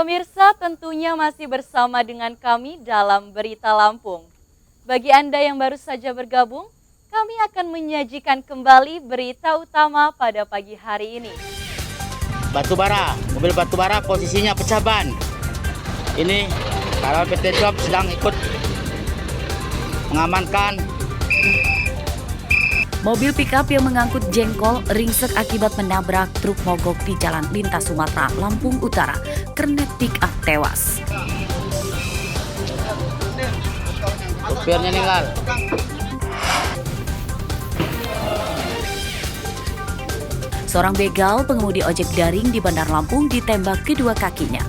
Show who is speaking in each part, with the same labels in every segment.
Speaker 1: Pemirsa, tentunya masih bersama dengan kami dalam Berita Lampung. Bagi Anda yang baru saja bergabung, kami akan menyajikan kembali berita utama pada pagi hari ini.
Speaker 2: Mobil batubara posisinya pecah ban. Ini karyawan PT Job sedang ikut mengamankan.
Speaker 3: Mobil pickup yang mengangkut jengkol ringsek akibat menabrak truk mogok di Jalan Lintas Sumatera, Lampung Utara. Kernet pickup tewas.
Speaker 2: Supirnya meninggal.
Speaker 3: Seorang begal pengemudi ojek daring di Bandar Lampung ditembak kedua kakinya.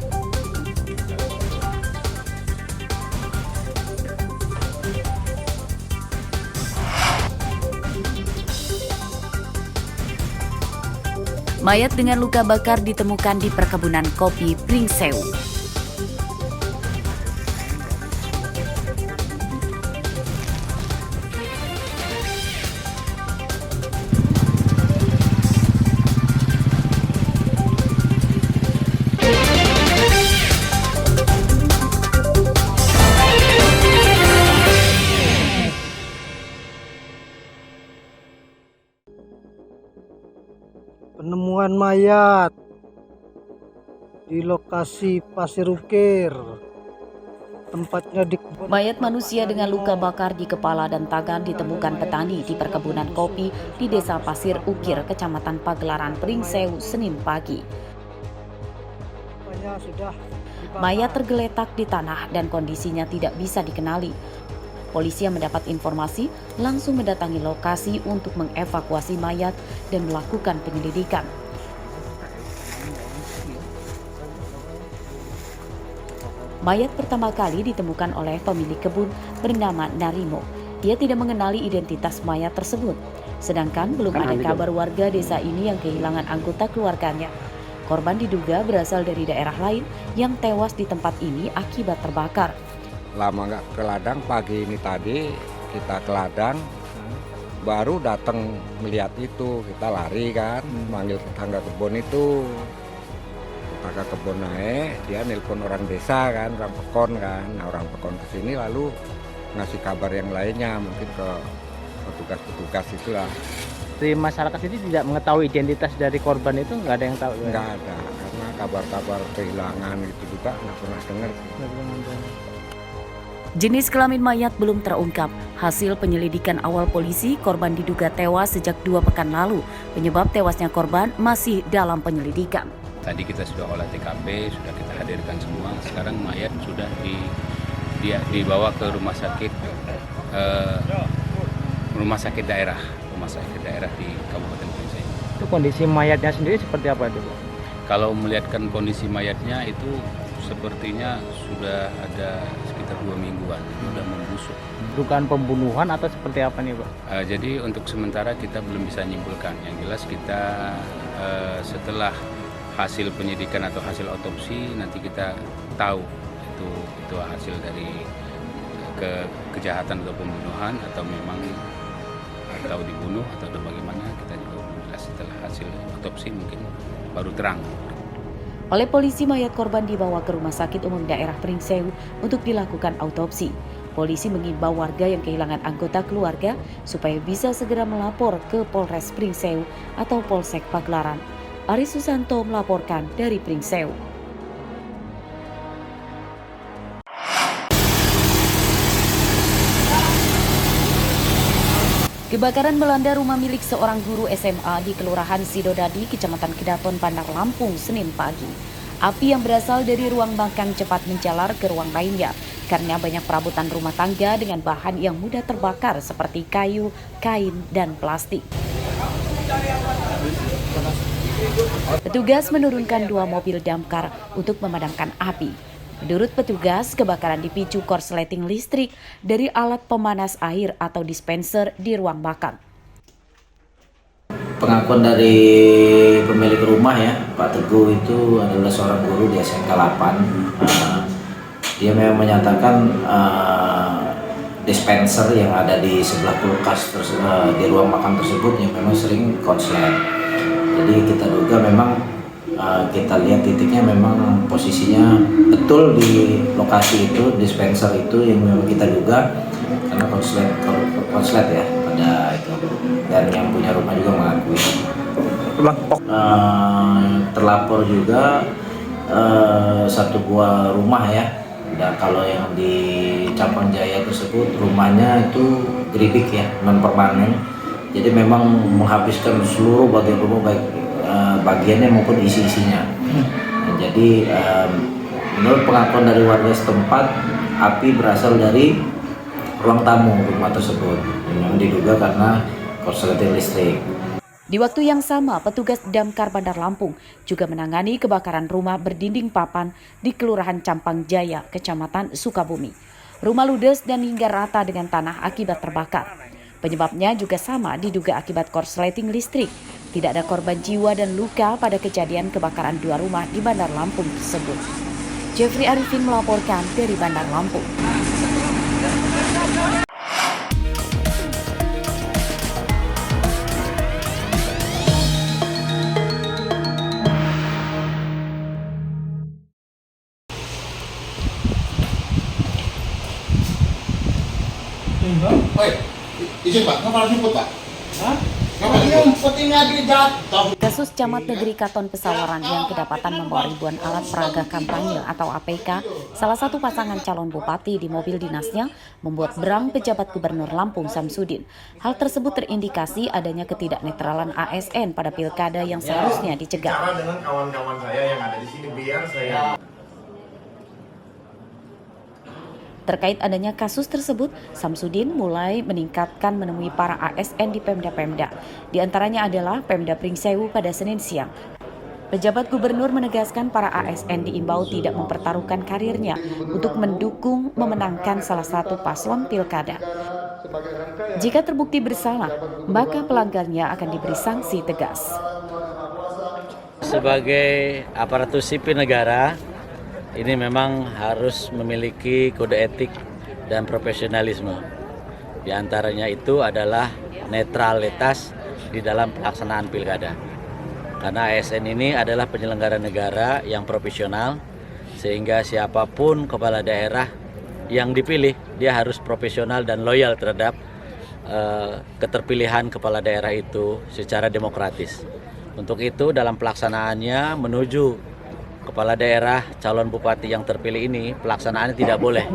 Speaker 3: Mayat dengan luka bakar ditemukan di perkebunan kopi Pringsewu.
Speaker 4: Penemuan mayat di lokasi Pasir Ukir. Tempatnya di kebun.
Speaker 3: Mayat manusia dengan luka bakar di kepala dan tangan ditemukan petani di perkebunan kopi di Desa Pasir Ukir, Kecamatan Pagelaran, Pringsewu, Senin pagi. Mayat tergeletak di tanah dan kondisinya tidak bisa dikenali. Polisi yang mendapat informasi langsung mendatangi lokasi untuk mengevakuasi mayat dan melakukan penyelidikan. Mayat pertama kali ditemukan oleh pemilik kebun bernama Narimo. Dia tidak mengenali identitas mayat tersebut. Sedangkan belum ada kabar warga desa ini yang kehilangan anggota keluarganya. Korban diduga berasal dari daerah lain yang tewas di tempat ini akibat terbakar.
Speaker 5: Lama nggak ke ladang, pagi ini tadi kita ke ladang, baru datang melihat itu, kita lari kan, manggil tetangga kebun itu. Tetangga kebun naik, dia nelpon orang desa kan, orang Pekon kan. Nah orang Pekon kesini lalu ngasih kabar yang lainnya, mungkin ke petugas-petugas itulah.
Speaker 6: Di masyarakat ini tidak mengetahui identitas dari korban itu, nggak ada yang tahu?
Speaker 5: Nggak ada, karena kabar-kabar kehilangan gitu juga nggak pernah dengar.
Speaker 3: Jenis kelamin mayat belum terungkap. Hasil penyelidikan awal polisi, korban diduga tewas sejak 2 pekan lalu. Penyebab tewasnya korban masih dalam penyelidikan.
Speaker 7: Tadi kita sudah olah TKP, sudah kita hadirkan semua. Sekarang mayat sudah dibawa ke rumah sakit daerah di Kabupaten Pringsewu.
Speaker 6: Itu kondisi mayatnya sendiri seperti apa itu, Pak?
Speaker 7: Kalau melihatkan kondisi mayatnya itu sepertinya sudah ada sekitar 2 mingguan, sudah membusuk.
Speaker 6: Bukan pembunuhan atau seperti apa nih, Pak?
Speaker 7: Jadi untuk sementara kita belum bisa menyimpulkan. Yang jelas kita setelah hasil penyidikan atau hasil otopsi nanti kita tahu itu hasil dari kejahatan atau pembunuhan atau memang atau dibunuh atau bagaimana, kita juga belum jelas. Setelah hasil otopsi mungkin baru terang.
Speaker 3: Oleh polisi, mayat korban dibawa ke Rumah Sakit Umum Daerah Pringsewu untuk dilakukan autopsi. Polisi mengimbau warga yang kehilangan anggota keluarga supaya bisa segera melapor ke Polres Pringsewu atau Polsek Pagelaran. Aris Susanto melaporkan dari Pringsewu. Kebakaran melanda rumah milik seorang guru SMA di Kelurahan Sidodadi, Kecamatan Kedaton, Bandar Lampung, Senin pagi. Api yang berasal dari ruang makan cepat menjalar ke ruang lainnya karena banyak perabotan rumah tangga dengan bahan yang mudah terbakar seperti kayu, kain, dan plastik. Petugas menurunkan 2 mobil damkar untuk memadamkan api. Menurut petugas, kebakaran dipicu korsleting listrik dari alat pemanas air atau dispenser di ruang makan.
Speaker 8: Pengakuan dari pemilik rumah ya, Pak Teguh itu adalah seorang guru di SMK 8. Dia memang menyatakan dispenser yang ada di sebelah kulkas di ruang makan tersebut yang memang sering konslet. Jadi kita duga memang Kita lihat titiknya memang posisinya betul di lokasi itu, dispenser itu yang memang kita duga karena konslet ya pada itu, dan yang punya rumah juga mengakui. Terlapor juga satu buah rumah ya. Dan kalau yang di Campang Jaya tersebut rumahnya itu geribik ya, non permanen. Jadi memang menghabiskan seluruh bagian rumah, baik bagiannya maupun isi-isinya. Nah, jadi menurut pengakuan dari warga setempat, api berasal dari ruang tamu rumah tersebut. Memang diduga karena korsleting listrik.
Speaker 3: Di waktu yang sama, petugas Damkar Bandar Lampung juga menangani kebakaran rumah berdinding papan di Kelurahan Campang Jaya, Kecamatan Sukabumi. Rumah ludes dan hingga rata dengan tanah akibat terbakar. Penyebabnya juga sama, diduga akibat korsleting listrik. Tidak ada korban jiwa dan luka pada kejadian kebakaran 2 rumah di Bandar Lampung tersebut. Jeffrey Arifin melaporkan dari Bandar Lampung.
Speaker 9: Izin Pak, ngapa jemput Pak? Hah?
Speaker 3: Kasus Camat Negeri Katon Pesawaran yang kedapatan membawa ribuan alat peraga kampanye atau APK, salah satu pasangan calon bupati di mobil dinasnya, membuat berang pejabat Gubernur Lampung Samsudin. Hal tersebut terindikasi adanya ketidaknetralan ASN pada pilkada yang seharusnya dicegah.
Speaker 9: Cara dengan kawan-kawan saya yang ada di sini biar saya.
Speaker 3: Terkait adanya kasus tersebut, Samsudin mulai meningkatkan menemui para ASN di Pemda-Pemda. Di antaranya adalah Pemda Pringsewu pada Senin siang. Pejabat gubernur menegaskan para ASN diimbau tidak mempertaruhkan karirnya untuk mendukung memenangkan salah satu paslon pilkada. Jika terbukti bersalah, maka pelanggarnya akan diberi sanksi tegas.
Speaker 10: Sebagai aparatur sipil negara, ini memang harus memiliki kode etik dan profesionalisme. Di antaranya itu adalah netralitas di dalam pelaksanaan pilkada. Karena ASN ini adalah penyelenggara negara yang profesional, sehingga siapapun kepala daerah yang dipilih, dia harus profesional dan loyal terhadap keterpilihan kepala daerah itu secara demokratis. Untuk itu dalam pelaksanaannya menuju kepala daerah calon bupati yang terpilih ini, pelaksanaannya tidak boleh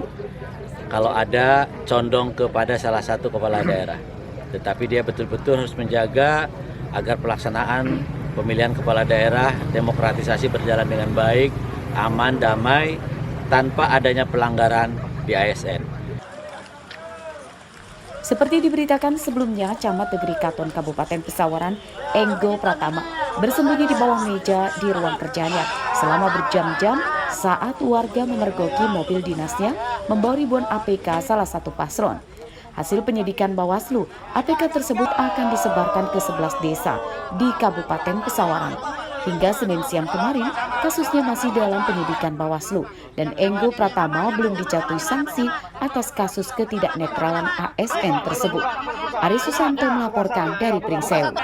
Speaker 10: kalau ada condong kepada salah satu kepala daerah. Tetapi dia betul-betul harus menjaga agar pelaksanaan pemilihan kepala daerah demokratisasi berjalan dengan baik, aman, damai, tanpa adanya pelanggaran di ASN.
Speaker 3: Seperti diberitakan sebelumnya, Camat Negeri Katon Kabupaten Pesawaran, Enggo Pratama, bersembunyi di bawah meja di ruang kerjanya selama berjam-jam saat warga memergoki mobil dinasnya membawa ribuan APK salah satu paslon. Hasil penyidikan Bawaslu, APK tersebut akan disebarkan ke 11 desa di Kabupaten Pesawaran. Hingga Senin siang kemarin, kasusnya masih dalam penyidikan Bawaslu dan Enggo Pratama belum dijatuhi sanksi atas kasus ketidaknetralan ASN tersebut. Ari Susanto melaporkan dari Pringsewu.